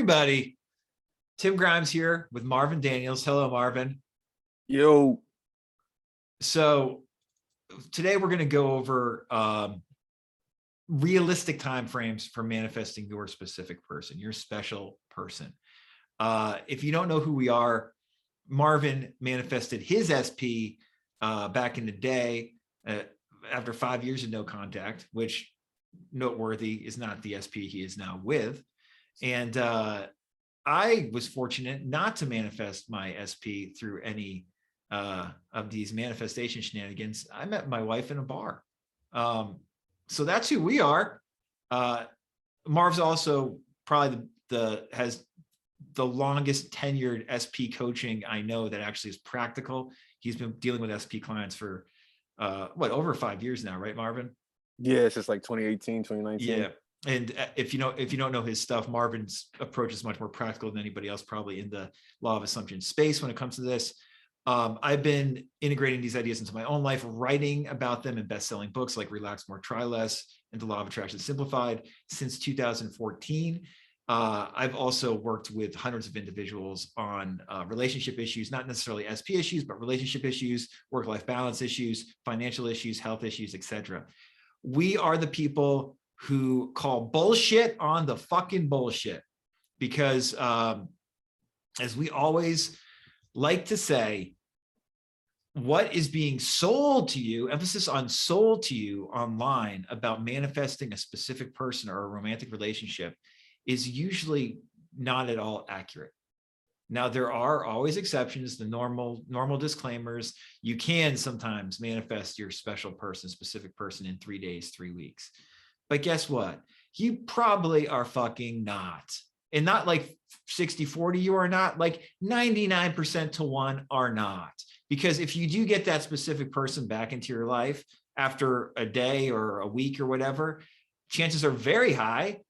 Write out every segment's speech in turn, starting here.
everybody. Tim Grimes here with Marvin Daniels. Hello, Marvin. Yo. So today we're going to go over realistic timeframes for manifesting your specific person, your special person. If you don't know who we are, Marvin manifested his SP back in the day after 5 years of no contact, which noteworthy is not the SP he is now with. And I was fortunate not to manifest my SP through any of these manifestation shenanigans. I met my wife in a bar. So that's who we are. Marv's also probably has the longest tenured SP coaching I know that actually is practical. He's been dealing with SP clients for over 5 years now, right, Marvin? Yeah, it's just like 2018, 2019. Yeah. And if you don't know his stuff, Marvin's approach is much more practical than anybody else probably in the law of assumption space when it comes to this. I've been integrating these ideas into my own life, writing about them in best-selling books like Relax More, Try Less and The Law of Attraction Simplified since 2014. I've also worked with hundreds of individuals on relationship issues, not necessarily SP issues, but relationship issues, work-life balance issues, financial issues, health issues, etc. We are the people who call bullshit on the fucking bullshit because as we always like to say, what is being sold to you, emphasis on sold to you online about manifesting a specific person or a romantic relationship is usually not at all accurate. Now, there are always exceptions, the normal disclaimers. You can sometimes manifest your special person, specific person in 3 days, 3 weeks. But guess what? You probably are fucking not. And not like 60-40 you are not, like 99% to 1 are not. Because if you do get that specific person back into your life after a day or a week or whatever, chances are very high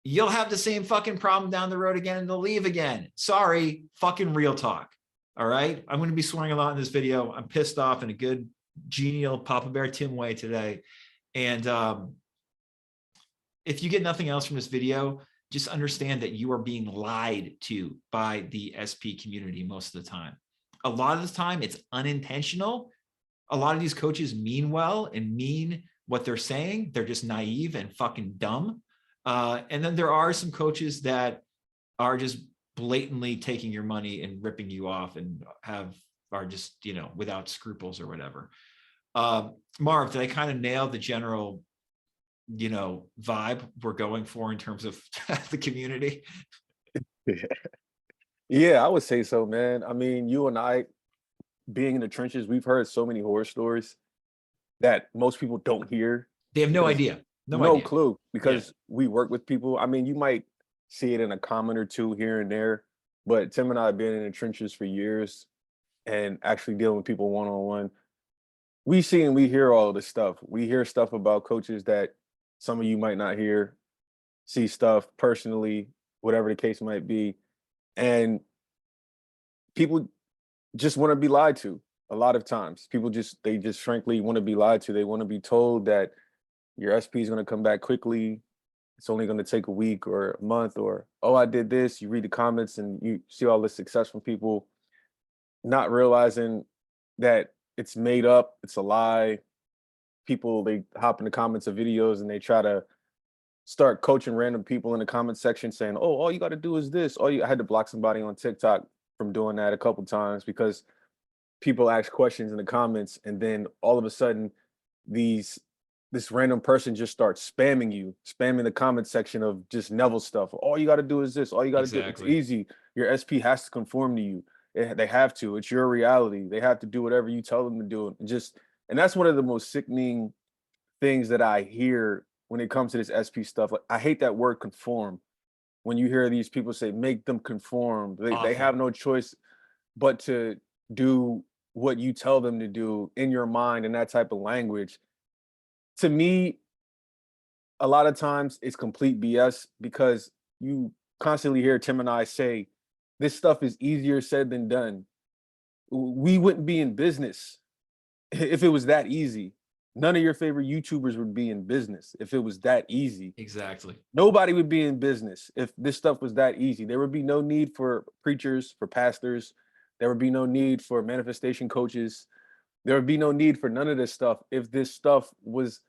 you'll have the same fucking problem down the road again and they'll leave again. Sorry, fucking real talk. All right. I'm going to be swearing a lot in this video. I'm pissed off in a good, genial Papa Bear Tim way today. And if you get nothing else from this video, just understand that you are being lied to by the SP community most of the time. A lot of the time it's unintentional. A lot of these coaches mean well and mean what they're saying. They're just naive and fucking dumb. And then there are some coaches that are just blatantly taking your money and ripping you off and are just, without scruples or whatever. Marv, did I kind of nail the general, vibe we're going for in terms of the community? Yeah, I would say so, man. I mean, you and I, being in the trenches, we've heard so many horror stories that most people don't hear. They have no idea. No clue, because we work with people. I mean, you might see it in a comment or two here and there, but Tim and I have been in the trenches for years and actually dealing with people one-on-one. We see and we hear all of this stuff. We hear stuff about coaches that some of you might not hear, see stuff personally, whatever the case might be. And people just want to be lied to a lot of times. They just frankly want to be lied to. They want to be told that your SP is going to come back quickly. It's only going to take a week or a month, or, oh, I did this. You read the comments and you see all this success from people, not realizing that it's made up. It's a lie. People, they hop in the comments of videos and they try to start coaching random people in the comment section saying, oh, all you got to do is this. I had to block somebody on TikTok from doing that a couple times because people ask questions in the comments and then all of a sudden this random person just starts spamming the comment section of just Neville stuff. All you got to do is this. All you got to do. It's easy. Your SP has to conform to you. They have to. It's your reality. They have to do whatever you tell them to do. And that's one of the most sickening things that I hear when it comes to this SP stuff. Like, I hate that word conform. When you hear these people say, make them conform, they have no choice but to do what you tell them to do in your mind and that type of language. To me, a lot of times it's complete BS because you constantly hear Tim and I say, this stuff is easier said than done. We wouldn't be in business if it was that easy. None of your favorite YouTubers would be in business if it was that easy. Exactly. Nobody would be in business if this stuff was that easy. There would be no need for preachers, for pastors. There would be no need for manifestation coaches. There would be no need for none of this stuff if this stuff was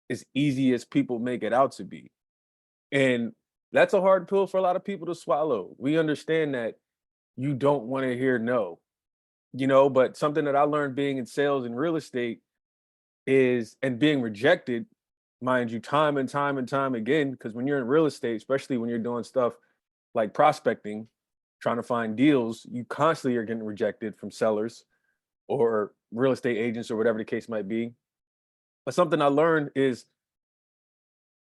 as easy as people make it out to be. And that's a hard pill for a lot of people to swallow. We understand that you don't want to hear no, but something that I learned being in sales and real estate is, and being rejected, mind you, time and time and time again, because when you're in real estate, especially when you're doing stuff like prospecting, trying to find deals, you constantly are getting rejected from sellers or real estate agents or whatever the case might be. But something I learned is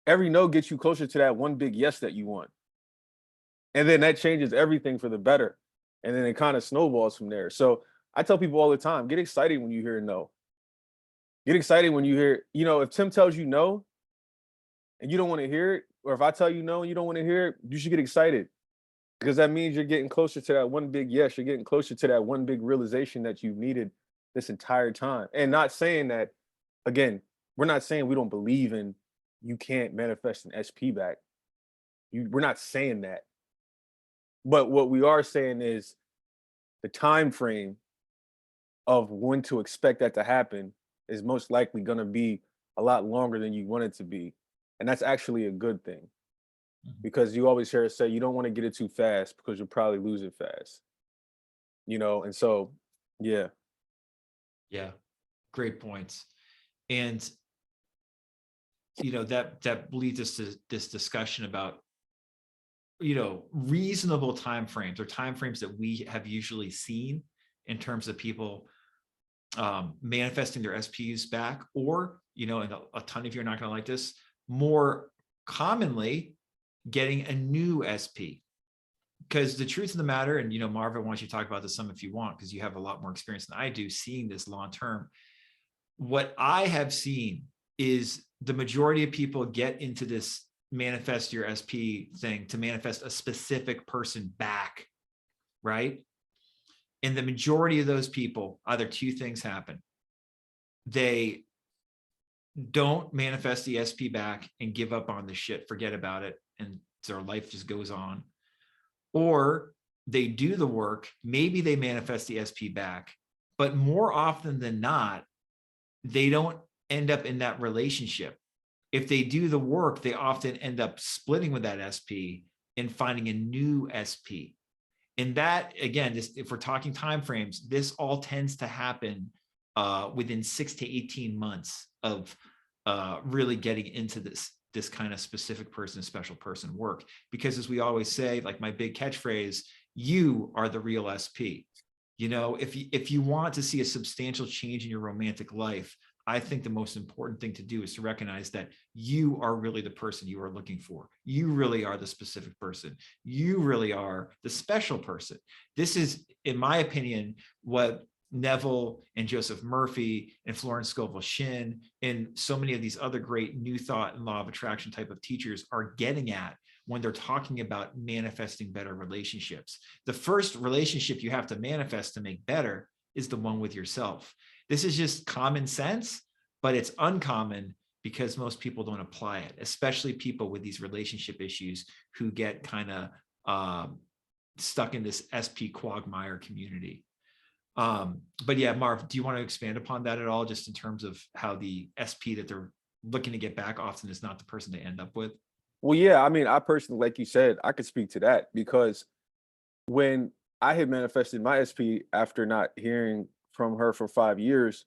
every no gets you closer to that one big yes that you want. And then that changes everything for the better. And then it kind of snowballs from there. So I tell people all the time, get excited when you hear no. Get excited when you hear, if Tim tells you no and you don't want to hear it, or if I tell you no and you don't want to hear it, you should get excited because that means you're getting closer to that one big yes. You're getting closer to that one big realization that you've needed this entire time. And not saying that, again, we're not saying we don't believe in you can't manifest an SP back. We're not saying that. But what we are saying is the time frame of when to expect that to happen is most likely going to be a lot longer than you want it to be. And that's actually a good thing Mhm. because you always hear us say you don't want to get it too fast because you'll probably lose it fast. And so, yeah. Yeah. Great points. And that leads us to this discussion about reasonable timeframes or timeframes that we have usually seen in terms of people manifesting their SPs back, or and a ton of you are not going to like this, more commonly getting a new SP. Because the truth of the matter, and Marvin, why don't you talk about this some if you want, because you have a lot more experience than I do seeing this long term. What I have seen is the majority of people get into this manifest your SP thing to manifest a specific person back, right? And the majority of those people, either two things happen. They don't manifest the SP back and give up on the shit, forget about it, and their life just goes on. Or they do the work, maybe they manifest the SP back, but more often than not, they don't end up in that relationship. If they do the work, they often end up splitting with that SP and finding a new SP. And that, again, if we're talking timeframes, this all tends to happen within 6 to 18 months of really getting into this kind of specific person, special person work. Because as we always say, like my big catchphrase, you are the real SP. If you want to see a substantial change in your romantic life, I think the most important thing to do is to recognize that you are really the person you are looking for. You really are the specific person. You really are the special person. This is, in my opinion, what Neville and Joseph Murphy and Florence Scovel Shinn and so many of these other great new thought and law of attraction type of teachers are getting at when they're talking about manifesting better relationships. The first relationship you have to manifest to make better is the one with yourself. This is just common sense, but it's uncommon because most people don't apply it, especially people with these relationship issues who get kind of stuck in this SP quagmire community. But yeah, Marv, do you want to expand upon that at all, just in terms of how the SP that they're looking to get back often is not the person they end up with? Well, yeah, I mean, I personally, like you said, I could speak to that because when I had manifested my SP after not hearing from her for 5 years,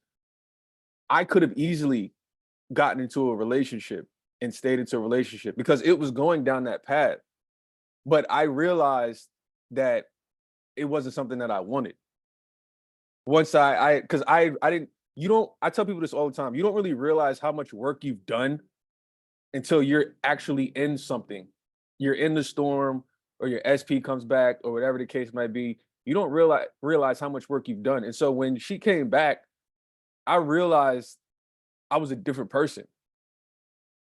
I could have easily gotten into a relationship and stayed into a relationship because it was going down that path. But I realized that it wasn't something that I wanted. Once because I didn't, I tell people this all the time. You don't really realize how much work you've done until you're actually in something. You're in the storm or your SP comes back or whatever the case might be. You don't realize how much work you've done. And so when she came back, I realized I was a different person.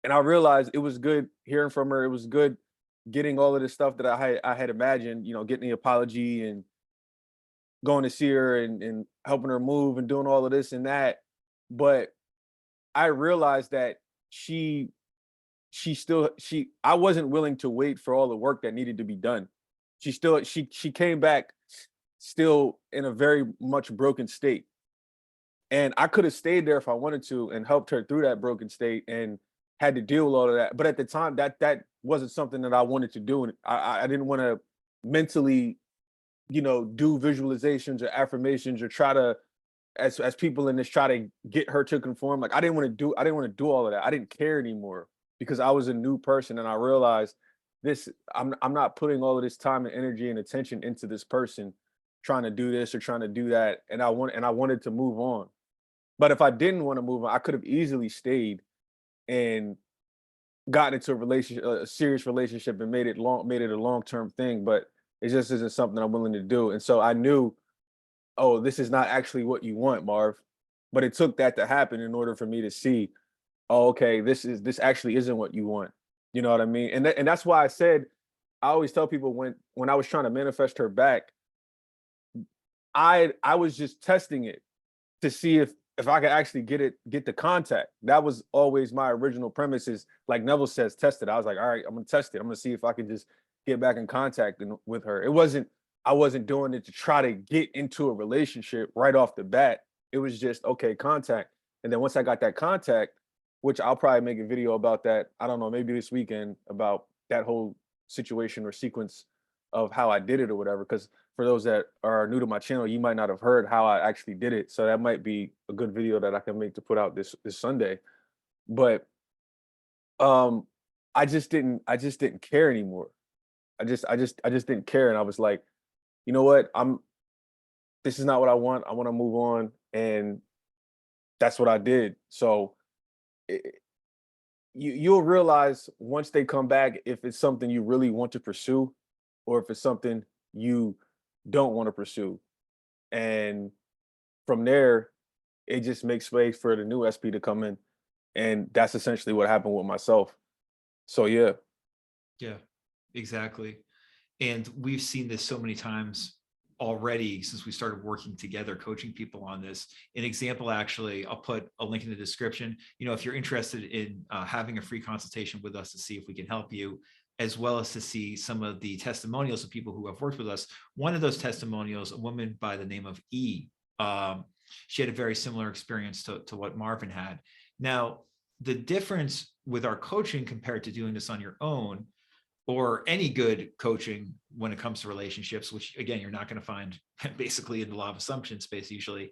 And I realized it was good hearing from her. It was good getting all of this stuff that I had imagined, getting the apology and going to see her and helping her move and doing all of this and that. But I realized that I wasn't willing to wait for all the work that needed to be done. She came back still in a very much broken state. And I could have stayed there if I wanted to and helped her through that broken state and had to deal with all of that. But at the time, that wasn't something that I wanted to do. And I didn't want to mentally, do visualizations or affirmations or try to, as people in this, try to get her to conform. Like I didn't want to do all of that. I didn't care anymore because I was a new person and I realized this, I'm not putting all of this time and energy and attention into this person trying to do this or trying to do that. And I wanted to move on. But if I didn't want to move on, I could have easily stayed and gotten into a serious relationship and made it a long-term thing. But it just isn't something I'm willing to do. And so I knew, oh, this is not actually what you want, Marv. But it took that to happen in order for me to see, oh, okay, this actually isn't what you want. You know what I mean? And that's why I always tell people when I was trying to manifest her back, I was just testing it to see if I could actually get the contact. That was always my original premise is like Neville says, test it. I was like, all right, I'm gonna test it. I'm gonna see if I can just get back in contact with her. I wasn't doing it to try to get into a relationship right off the bat. It was just okay, contact. And then once I got that contact, which I'll probably make a video about that, I don't know, maybe this weekend about that whole situation or sequence of how I did it or whatever. Because for those that are new to my channel, you might not have heard how I actually did it. So that might be a good video that I can make to put out this Sunday. But um I just didn't care anymore. I just didn't care. And I was like, you know what? This is not what I want. I want to move on. And that's what I did. So it, you'll realize once they come back if it's something you really want to pursue or if it's something you don't want to pursue. And from there, it just makes space for the new SP to come in. And that's essentially what happened with myself. So yeah. Yeah, exactly. And we've seen this so many times already since we started working together, coaching people on this. An example, actually, I'll put a link in the description. If you're interested in having a free consultation with us to see if we can help you, as well as to see some of the testimonials of people who have worked with us. One of those testimonials, a woman by the name of E, she had a very similar experience to what Marvin had. Now, the difference with our coaching compared to doing this on your own, or any good coaching when it comes to relationships, which again, you're not going to find basically in the law of assumption space usually,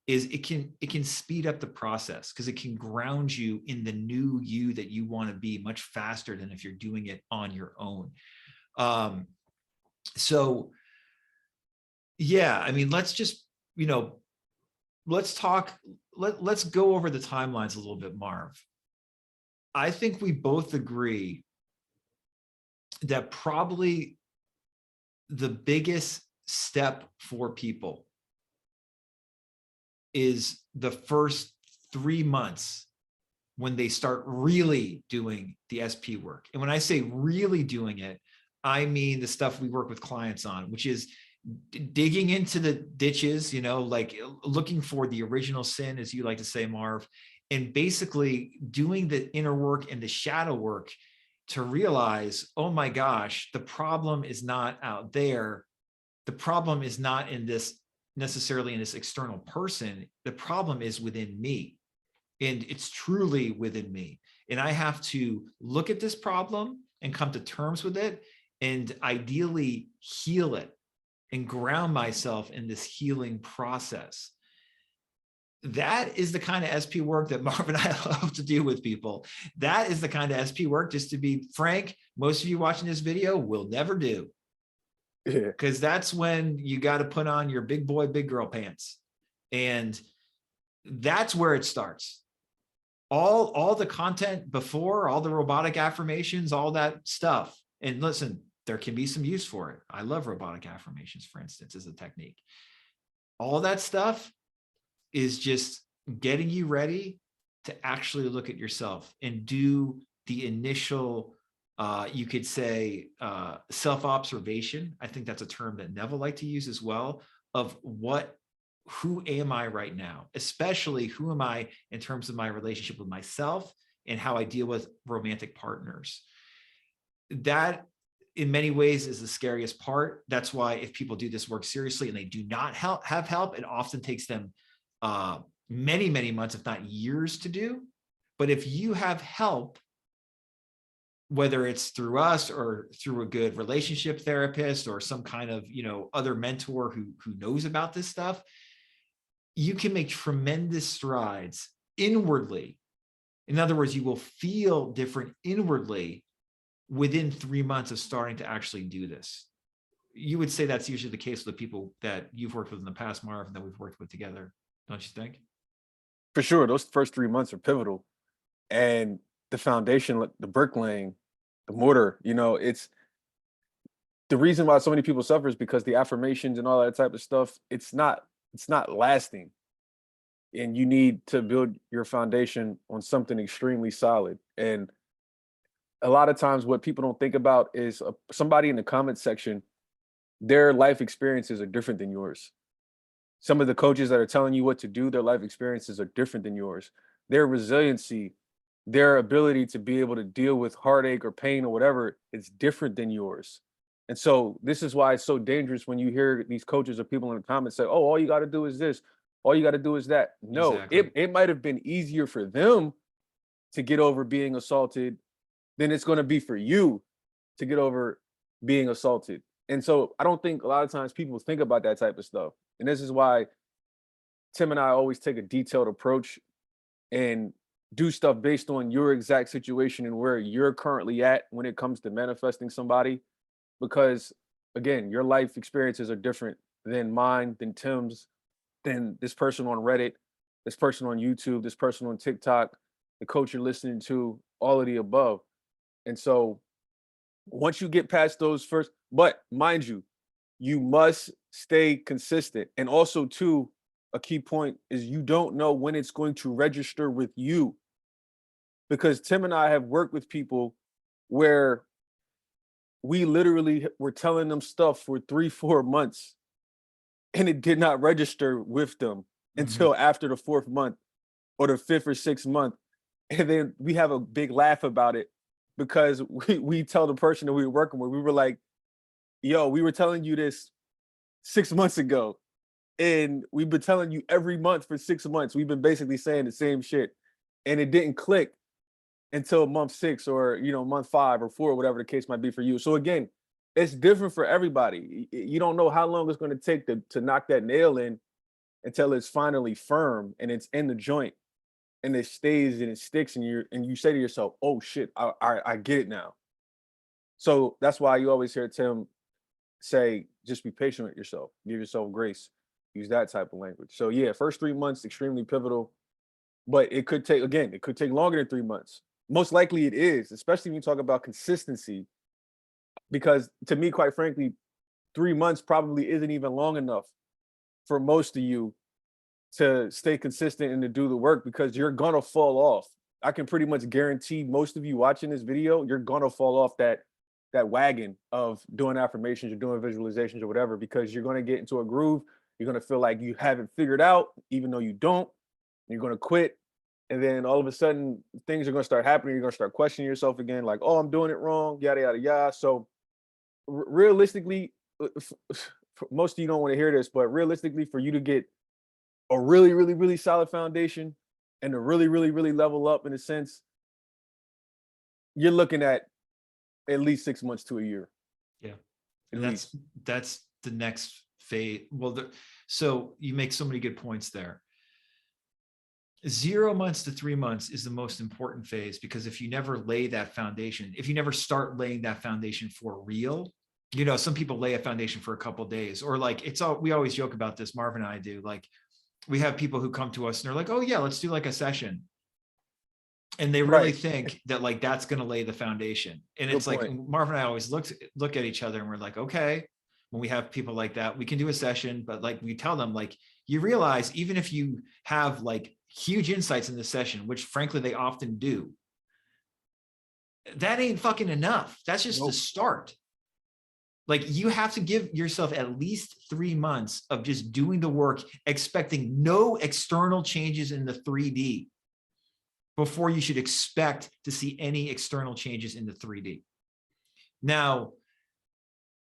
is it can speed up the process because it can ground you in the new you that you want to be much faster than if you're doing it on your own. So yeah, I mean, let's just, let's talk, let's go over the timelines a little bit, Marv. I think we both agree that probably the biggest step for people is the first 3 months when they start really doing the SP work. And when I say really doing it, I mean the stuff we work with clients on, which is digging into the ditches, like looking for the original sin, as you like to say, Marv, and basically doing the inner work and the shadow work to realize, oh my gosh, the problem is not out there. The problem is not necessarily in this external person. The problem is within me. And it's truly within me. And I have to look at this problem and come to terms with it and ideally heal it and ground myself in this healing process. That is the kind of SP work that Marvin and I love to do with people. That is the kind of SP work, just to be frank, most of you watching this video will never do. Because that's when you got to put on your big boy, big girl pants. And that's where it starts. All the content before, all the robotic affirmations, all that stuff. And listen, there can be some use for it. I love robotic affirmations, for instance, as a technique. All that stuff is just getting you ready to actually look at yourself and do the initial, you could say, self-observation. I think that's a term that Neville liked to use as well, of who am I right now? Especially who am I in terms of my relationship with myself and how I deal with romantic partners. That in many ways is the scariest part. That's why if people do this work seriously and they do not have help, it often takes them many, many months, if not years to do. But if you have help, whether it's through us or through a good relationship therapist or some kind of, other mentor who knows about this stuff, you can make tremendous strides inwardly. In other words, you will feel different inwardly within 3 months of starting to actually do this. You would say that's usually the case with the people that you've worked with in the past, Marvin, that we've worked with together, don't you think? For sure, those first 3 months are pivotal, and the foundation, like the bricklaying, the mortar. It's the reason why so many people suffer is because the affirmations and all that type of stuff. It's not lasting, and you need to build your foundation on something extremely solid. And a lot of times, what people don't think about is somebody in the comment section. Their life experiences are different than yours. Some of the coaches that are telling you what to do, their life experiences are different than yours. Their resiliency, their ability to be able to deal with heartache or pain or whatever, it's different than yours. And so this is why it's so dangerous when you hear these coaches or people in the comments say, "Oh, all you got to do is this, all you got to do is that." No, Exactly. it might have been easier for them to get over being assaulted than it's going to be for you to get over being assaulted. And so I don't think a lot of times people think about that type of stuff. And this is why Tim and I always take a detailed approach and do stuff based on your exact situation and where you're currently at when it comes to manifesting somebody. Because again, your life experiences are different than mine, than Tim's, than this person on Reddit, this person on YouTube, this person on TikTok, the coach you're listening to, all of the above. And so once you get past those first, but mind you, you must stay consistent. And also, too, a key point is you don't know when it's going to register with you. Because Tim and I have worked with people where we literally were telling them stuff for 3, 4 months and it did not register with them Mhm. until after the fourth month or the fifth or sixth month. And then we have a big laugh about it because we tell the person that we were working with, we were like, "Yo, we were telling you this 6 months ago. And we've been telling you every month for 6 months. We've been basically saying the same shit. And it didn't click until month 6 or month 5 or 4, whatever the case might be for you." So again, it's different for everybody. You don't know how long it's going to take to knock that nail in until it's finally firm and it's in the joint and it stays and it sticks and you say to yourself, "Oh shit, I get it now." So that's why you always hear Tim say, just be patient with yourself, give yourself grace, use that type of language. So yeah, first 3 months extremely pivotal, but it could take longer than 3 months. Most likely it is, especially when you talk about consistency, because to me, quite frankly, 3 months probably isn't even long enough for most of you to stay consistent and to do the work because you're gonna fall off. I can pretty much guarantee most of you watching this video, you're gonna fall off that wagon of doing affirmations or doing visualizations or whatever, because you're gonna get into a groove. You're gonna feel like you haven't figured out, even though you don't. You're gonna quit. And then all of a sudden things are gonna start happening. You're gonna start questioning yourself again, like, "Oh, I'm doing it wrong, yada yada yada." So realistically, most of you don't want to hear this, but realistically, for you to get a really, really, really solid foundation and to really, really, really level up in a sense, you're looking at least 6 months to a year, Yeah. at And that's least. that's the next phase. Well, so you make so many good points there. 0 months to 3 months is the most important phase, because if you never lay that foundation, if you never start laying that foundation for real, some people lay a foundation for a couple of days, or like we always joke about this, Marvin and I do, like we have people who come to us and they're like, "Oh yeah, let's do like a session." And they really Right. think that like that's going to lay the foundation. And Good it's like point. Marvin and I always look at each other and we're like, okay, when we have people like that, we can do a session, but like we tell them, like, you realize even if you have like huge insights in the session, which frankly they often do, that ain't fucking enough. That's just the Nope. start. Like you have to give yourself at least 3 months of just doing the work, expecting no external changes in the 3D before you should expect to see any external changes in the 3D. Now,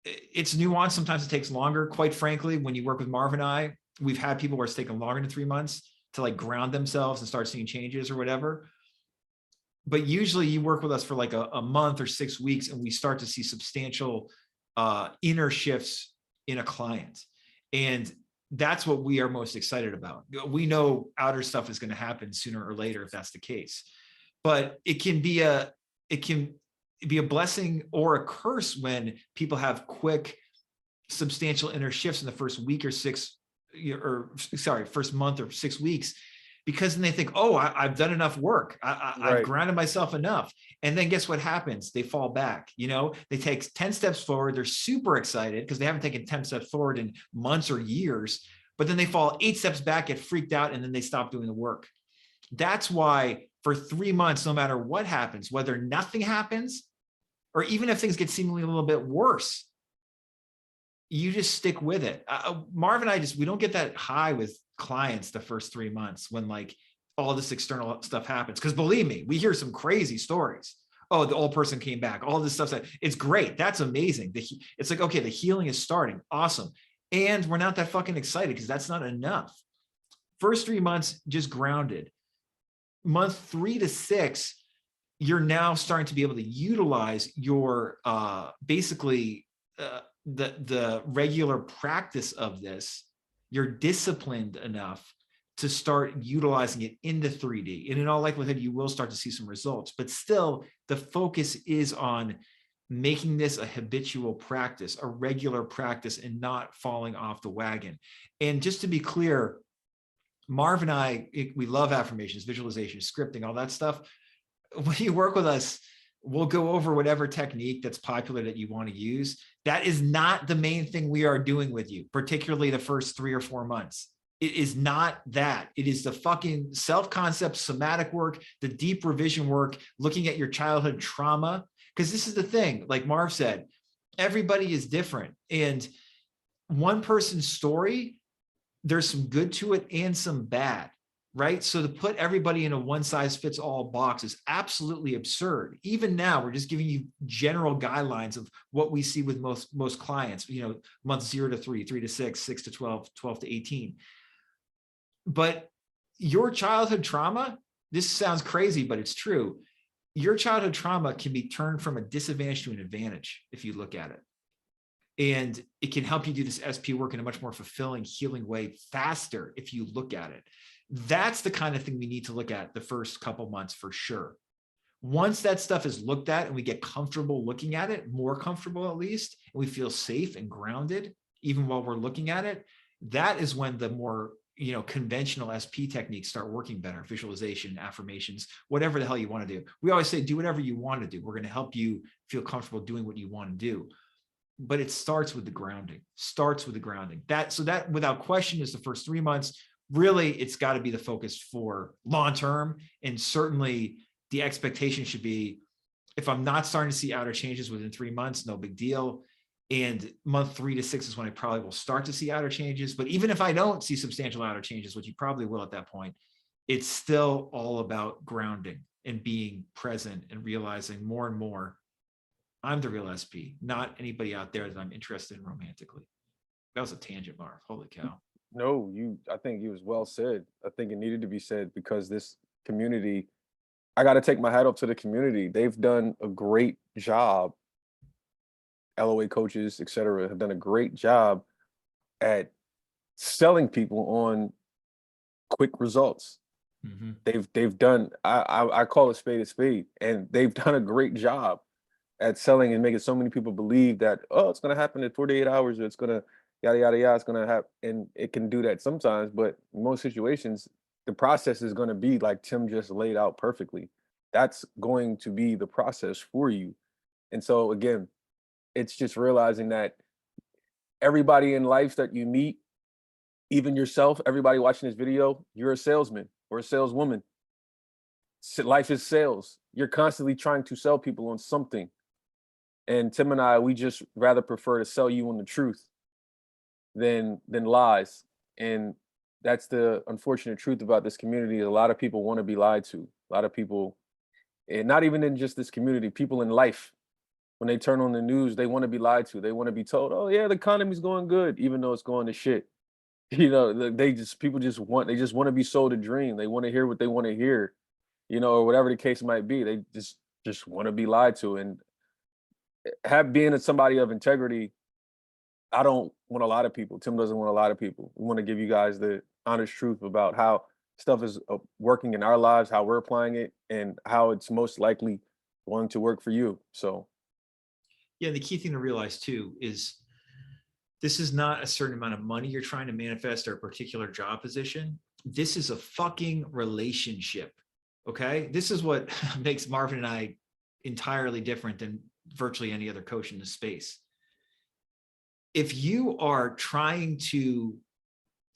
it's nuanced. Sometimes it takes longer. Quite frankly, when you work with Marv and I, we've had people where it's taken longer than 3 months to like ground themselves and start seeing changes or whatever. But usually you work with us for like a month or 6 weeks and we start to see substantial inner shifts in a client. And that's what we are most excited about. We know outer stuff is going to happen sooner or later if that's the case. But it can be a blessing or a curse when people have quick, substantial inner shifts in the first week or first month or 6 weeks, because then they think, oh, I've done enough work. I've grounded myself enough. And then guess what happens? They fall back. They take 10 steps forward. They're super excited because they haven't taken 10 steps forward in months or years, but then they fall 8 steps back, get freaked out, and then they stop doing the work. That's why for 3 months, no matter what happens, whether nothing happens, or even if things get seemingly a little bit worse, you just stick with it. Marv and I we don't get that high with clients the first 3 months when like all this external stuff happens. Because believe me, we hear some crazy stories. Oh, the old person came back. All this stuff. It's great. That's amazing. It's like, okay, the healing is starting. Awesome. And we're not that fucking excited because that's not enough. First 3 months, just grounded. Month 3 to 6, you're now starting to be able to utilize your basically the regular practice of this. You're disciplined enough to start utilizing it in the 3D. And in all likelihood, you will start to see some results, but still the focus is on making this a habitual practice, a regular practice, and not falling off the wagon. And just to be clear, Marv and I, we love affirmations, visualization, scripting, all that stuff. When you work with us, we'll go over whatever technique that's popular that you want to use. That is not the main thing we are doing with you, particularly the first 3 or 4 months. It is not that. It is the fucking self-concept, somatic work, the deep revision work, looking at your childhood trauma. Because this is the thing, like Marv said, everybody is different. And one person's story, there's some good to it and some bad. Right? So to put everybody in a one-size-fits-all box is absolutely absurd. Even now, we're just giving you general guidelines of what we see with most clients, months 0 to 3, 3 to 6, 6 to 12, 12 to 18. But your childhood trauma, this sounds crazy, but it's true. Your childhood trauma can be turned from a disadvantage to an advantage if you look at it. And it can help you do this SP work in a much more fulfilling, healing way faster if you look at it. That's the kind of thing we need to look at the first couple months for sure. Once that stuff is looked at and we get comfortable looking at it, more comfortable at least, and we feel safe and grounded, even while we're looking at it, that is when the more conventional SP techniques start working better. Visualization, affirmations, whatever the hell you want to do. We always say, do whatever you want to do. We're going to help you feel comfortable doing what you want to do. But it starts with the grounding, That without question is the first 3 months. Really, it's got to be the focus for long-term. And certainly the expectation should be, if I'm not starting to see outer changes within 3 months, no big deal. And month 3 to 6 is when I probably will start to see outer changes. But even if I don't see substantial outer changes, which you probably will at that point, it's still all about grounding and being present and realizing more and more, I'm the real SP, not anybody out there that I'm interested in romantically. That was a tangent, Marv. Holy cow. No, I think it was well said. I think it needed to be said because this community, I got to take my hat off to the community. They've done a great job. LOA coaches, et cetera, have done a great job at selling people on quick results. Mm-hmm. They've done, I call it a spade, and they've done a great job at selling and making so many people believe that, oh, it's going to happen in 48 hours, or it's going to yada, yada, yada, it's going to happen. And it can do that sometimes, but in most situations, the process is going to be like Tim just laid out perfectly. That's going to be the process for you. And so again, it's just realizing that everybody in life that you meet, even yourself, everybody watching this video, you're a salesman or a saleswoman. Life is sales. You're constantly trying to sell people on something. And Tim and I, we just rather prefer to sell you on the truth than lies. And that's the unfortunate truth about this community. A lot of people want to be lied to. A lot of people, and not even in just this community, people in life, when they turn on the news, they want to be lied to. They want to be told, "Oh yeah, the economy's going good," even though it's going to shit. They just people just want they just want to be sold a dream. They want to hear what they want to hear, or whatever the case might be. They just want to be lied to. And have being somebody of integrity, I don't want a lot of people. Tim doesn't want a lot of people. We want to give you guys the honest truth about how stuff is working in our lives, how we're applying it, and how it's most likely going to work for you. So, Yeah, the key thing to realize too is this is not a certain amount of money you're trying to manifest or a particular job position. This is a fucking relationship. Okay. This is what makes Marvin and I entirely different than virtually any other coach in the space. If you are trying to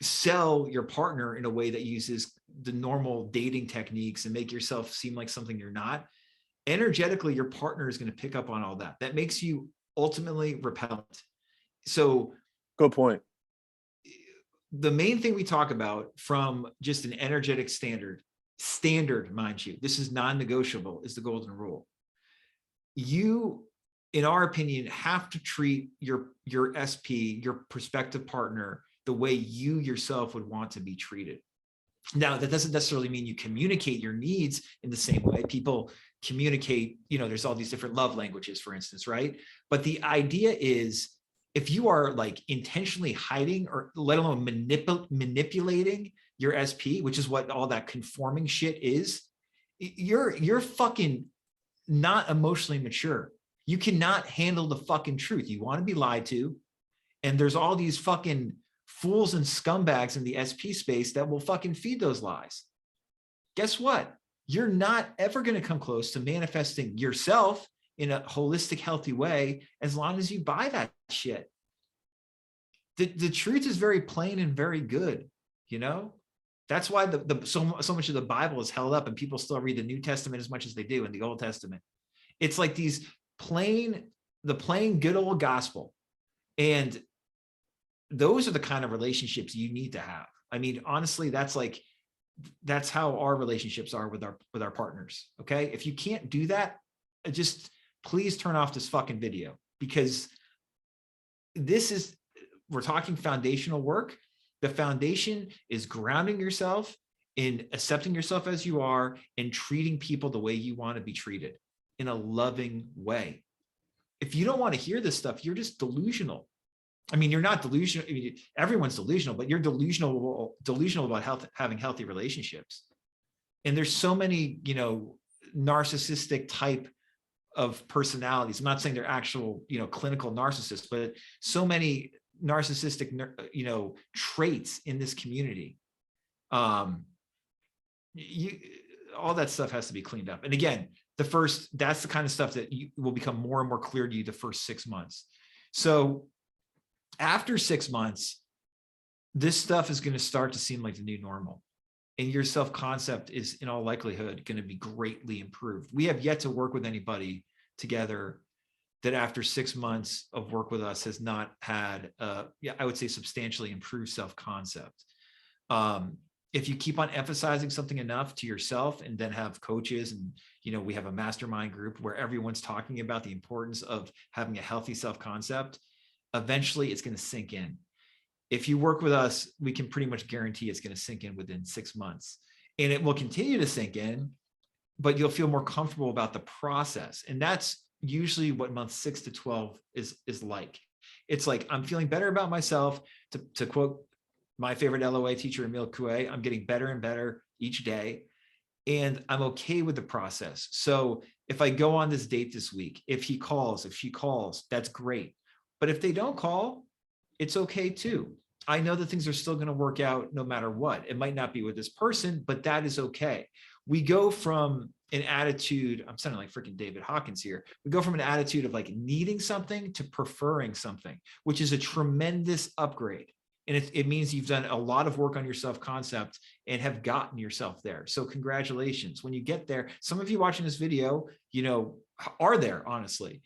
sell your partner in a way that uses the normal dating techniques and make yourself seem like something you're not, energetically, your partner is going to pick up on all that. That makes you ultimately repellent. So good point. the main thing we talk about from just an energetic standard, mind you, this is non-negotiable, is the golden rule. You, in our opinion, have to treat your SP, your prospective partner, the way you yourself would want to be treated. Now, that doesn't necessarily mean you communicate your needs in the same way. People communicate, there's all these different love languages, for instance, right? But the idea is, if you are like intentionally hiding or let alone manipulating your SP, which is what all that conforming shit is, you're fucking not emotionally mature. You cannot handle the fucking truth. You want to be lied to. And there's all these fucking fools and scumbags in the SP space that will fucking feed those lies. Guess what? You're not ever going to come close to manifesting yourself in a holistic, healthy way as long as you buy that shit. The truth is very plain and very good, That's why so much of the Bible is held up and people still read the New Testament as much as they do in the Old Testament. It's like the plain good old gospel. And those are the kind of relationships you need to have. I mean, honestly, that's how our relationships are with our partners. Okay. If you can't do that, just please turn off this fucking video, because we're talking foundational work. The foundation is grounding yourself in accepting yourself as you are and treating people the way you want to be treated in a loving way. If you don't want to hear this stuff, you're just delusional. I mean, you're not delusional. I mean, everyone's delusional, but you're delusional about having healthy relationships. And there's so many, narcissistic type of personalities. I'm not saying they're actual, clinical narcissists, but so many narcissistic, traits in this community. All that stuff has to be cleaned up. And again, that's the kind of stuff that will become more and more clear to you the first 6 months. So after 6 months, this stuff is going to start to seem like the new normal. And your self-concept is in all likelihood going to be greatly improved. We have yet to work with anybody together that after 6 months of work with us has not had, I would say, substantially improved self-concept. If you keep on emphasizing something enough to yourself and then have coaches and, we have a mastermind group where everyone's talking about the importance of having a healthy self-concept, eventually it's going to sink in. If you work with us, we can pretty much guarantee it's going to sink in within 6 months, and it will continue to sink in, but you'll feel more comfortable about the process. And that's usually what month 6 to 12 is like. It's like, I'm feeling better about myself. To quote my favorite LOA teacher, Emile Coué, I'm getting better and better each day. And I'm okay with the process. So if I go on this date this week, if he calls, if she calls, that's great. But if they don't call, it's okay too. I know that things are still going to work out no matter what. It might not be with this person, but that is okay. We go from an attitude, I'm sounding like freaking David Hawkins here. We go from an attitude of like needing something to preferring something, which is a tremendous upgrade. And it means you've done a lot of work on your self-concept and have gotten yourself there. So congratulations. When you get there, some of you watching this video, are there, honestly.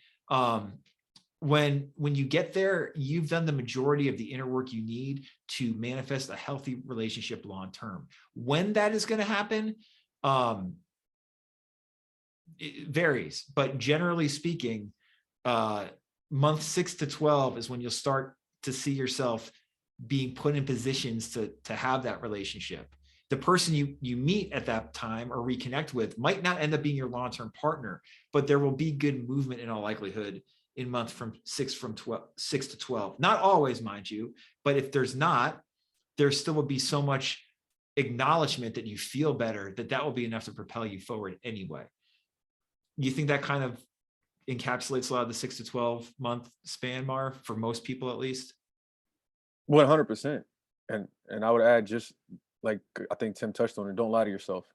When you get there, you've done the majority of the inner work you need to manifest a healthy relationship long term. When that is going to happen, it varies, but generally speaking, month 6 to 12 is when you'll start to see yourself being put in positions to have that relationship. The person you meet at that time or reconnect with might not end up being your long-term partner, but there will be good movement in all likelihood in month from 6 to 12. Not always, mind you, but if there's not, there still will be so much acknowledgement that you feel better that will be enough to propel you forward anyway. You think that kind of encapsulates a lot of the 6 to 12 month span, Marv, for most people at least? 100%. And I would add, just like I think Tim touched on it, don't lie to yourself,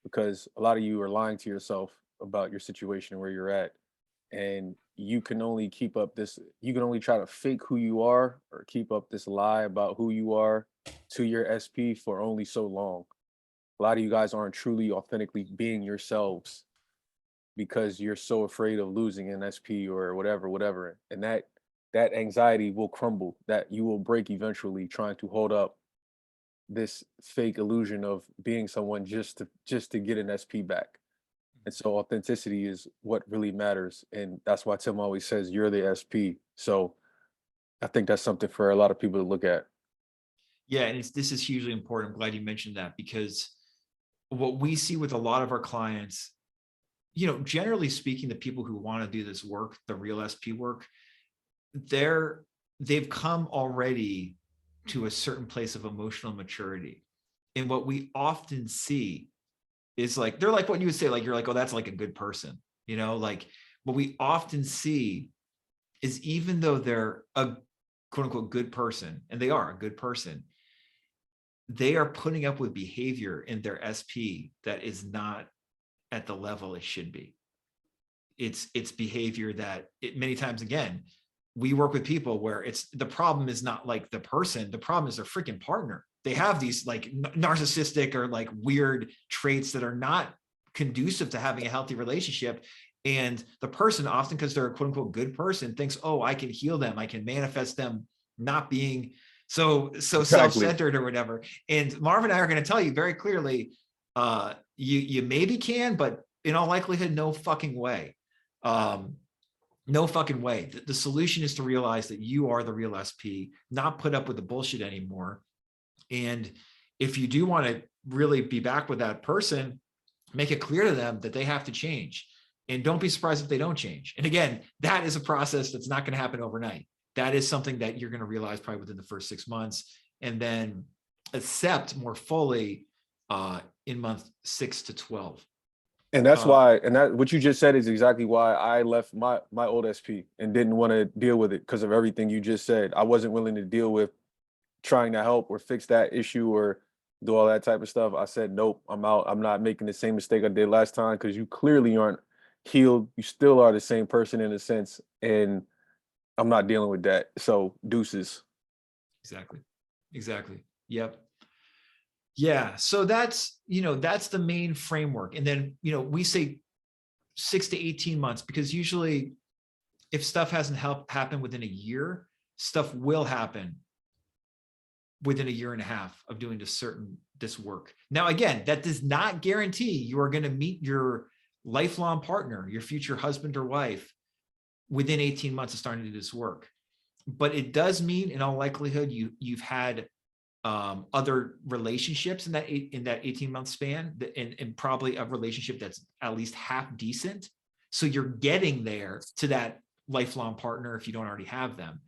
because a lot of you are lying to yourself about your situation and where you're at. And you can only keep up this, you can only try to fake who you are or keep up this lie about who you are to your SP for only so long. A lot of you guys aren't truly authentically being yourselves because you're so afraid of losing an SP or whatever. And that anxiety will crumble, that you will break eventually trying to hold up this fake illusion of being someone just to get an SP back. And so authenticity is what really matters. And that's why Tim always says you're the SP. So I think that's something for a lot of people to look at. Yeah, and this is hugely important. I'm glad you mentioned that, because what we see with a lot of our clients, generally speaking, the people who want to do this work, the real SP work, they've come already to a certain place of emotional maturity. And what we often see is like, they're like what you would say, like, you're like, oh, that's like a good person, like what we often see is, even though they're a quote unquote good person, and they are a good person, they are putting up with behavior in their SP that is not at the level it should be. It's behavior that many times, again, we work with people where the problem is not like the person, the problem is their freaking partner. They have these like narcissistic or like weird traits that are not conducive to having a healthy relationship. And the person, often because they're a quote unquote good person, thinks, oh, I can heal them, I can manifest them not being so Exactly. self-centered or whatever. And Marvin and I are going to tell you very clearly, you maybe can, but in all likelihood, no fucking way. No fucking way. The solution is to realize that you are the real SP, not put up with the bullshit anymore. And if you do want to really be back with that person, make it clear to them that they have to change. And don't be surprised if they don't change. And again, that is a process that's not going to happen overnight. That is something that you're going to realize probably within the first 6 months, and then accept more fully in month 6 to 12. And that's why, and that what you just said is exactly why I left my old SP and didn't want to deal with it, because of everything you just said. I wasn't willing to deal with trying to help or fix that issue or do all that type of stuff. I said, nope, I'm out. I'm not making the same mistake I did last time, because you clearly aren't healed. You still are the same person in a sense, and I'm not dealing with that. So deuces. Exactly. Yep. Yeah. So that's the main framework. And then, we say 6 to 18 months, because usually if stuff hasn't happened within a year, stuff will happen within a year and a half of doing this work. Now, again, that does not guarantee you are going to meet your lifelong partner, your future husband or wife, within 18 months of starting to do this work. But it does mean, in all likelihood, you've had other relationships in that 18-month span, and probably a relationship that's at least half decent. So you're getting there to that lifelong partner if you don't already have them.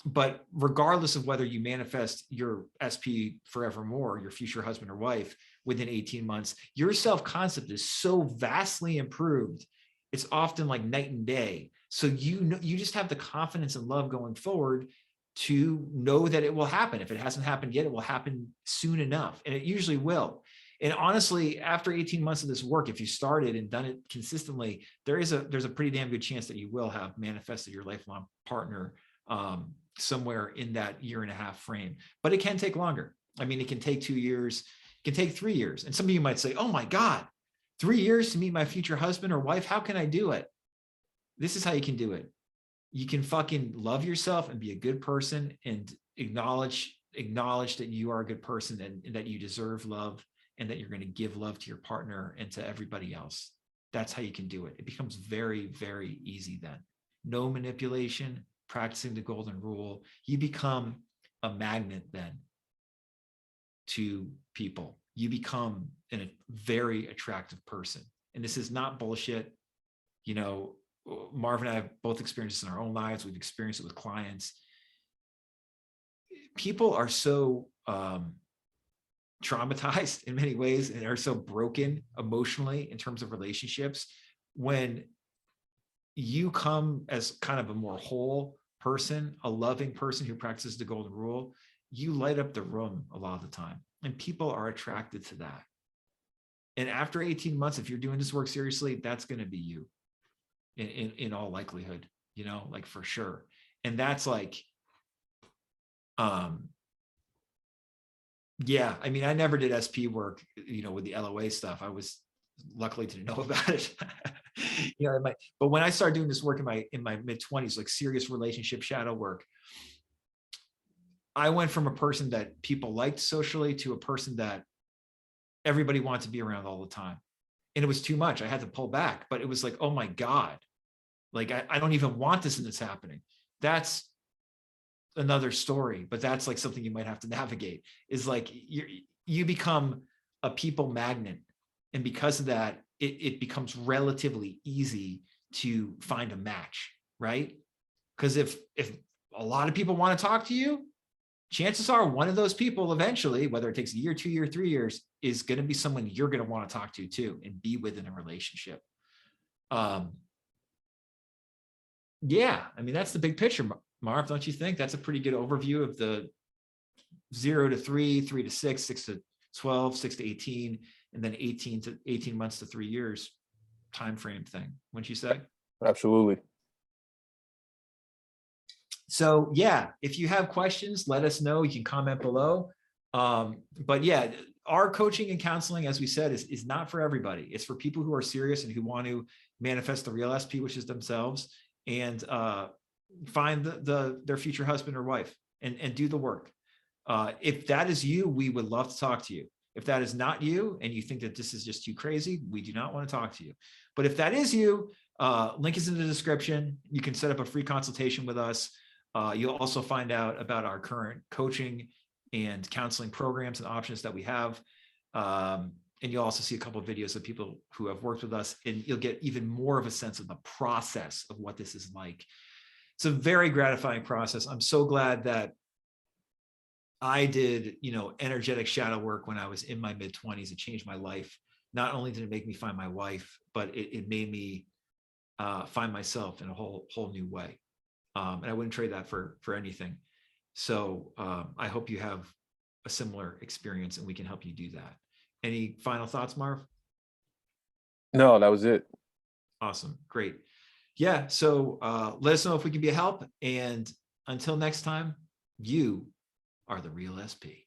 But regardless of whether you manifest your SP forevermore, your future husband or wife, within 18 months, your self-concept is so vastly improved. It's often like night and day. So you just have the confidence and love going forward to know that it will happen. If it hasn't happened yet, it will happen soon enough. And it usually will. And honestly, after 18 months of this work, if you started and done it consistently, there's a pretty damn good chance that you will have manifested your lifelong partner somewhere in that year and a half frame. But it can take longer. I mean, it can take 2 years, it can take 3 years. And some of you might say, oh my God, 3 years to meet my future husband or wife, how can I do it? this is how you can do it. You can fucking love yourself and be a good person and acknowledge that you are a good person and that you deserve love and that you're going to give love to your partner and to everybody else. That's how you can do it. It becomes very, very easy then. No manipulation, practicing the golden rule. You become a magnet then to people. You become a very attractive person. And this is not bullshit. You know, Marvin and I have both experienced this in our own lives. We've experienced it with clients. People are so traumatized in many ways and are so broken emotionally in terms of relationships. When you come as kind of a more whole person, a loving person who practices the golden rule, you light up the room a lot of the time, and people are attracted to that. And after 18 months, if you're doing this work seriously, that's going to be you in all likelihood, you know, like for sure. And that's like, yeah, I mean, I never did SP work, you know, with the LOA stuff. I was luckily to know about it. You know, but when I started doing this work in my mid-20s, like serious relationship shadow work, I went from a person that people liked socially to a person that everybody wanted to be around all the time. And it was too much. I had to pull back, but it was like, oh my God, like I don't even want this and it's happening. That's another story, but that's like something you might have to navigate, is like you become a people magnet. And because of that, it becomes relatively easy to find a match, right? Because if a lot of people want to talk to you, chances are one of those people eventually, whether it takes a year, 2 years, 3 years, is going to be someone you're going to want to talk to too and be within a relationship. Yeah, I mean, that's the big picture, Marv, don't you think? That's a pretty good overview of the 0 to 3, 3 to 6, 6 to 12, 6 to 18, and then 18 months to 3 years time frame thing, wouldn't you say? Absolutely. So yeah, if you have questions, let us know. You can comment below. But yeah, our coaching and counseling, as we said, is not for everybody. It's for people who are serious and who want to manifest the real SP, which is themselves, and find their future husband or wife and do the work. If that is you, we would love to talk to you. If that is not you and you think that this is just too crazy, we do not want to talk to you. But if that is you, link is in the description. You can set up a free consultation with us. You'll also find out about our current coaching and counseling programs and options that we have. And you'll also see a couple of videos of people who have worked with us, and you'll get even more of a sense of the process of what this is like. It's a very gratifying process. I'm so glad that I did, you know, energetic shadow work when I was in my mid-20s. It changed my life. Not only did it make me find my wife, but it made me find myself in a whole new way. And I wouldn't trade that for anything. So I hope you have a similar experience and we can help you do that. Any final thoughts, Marv? No, that was it. Awesome. Great. Yeah. So let us know if we can be a help. And until next time, you are the real SP.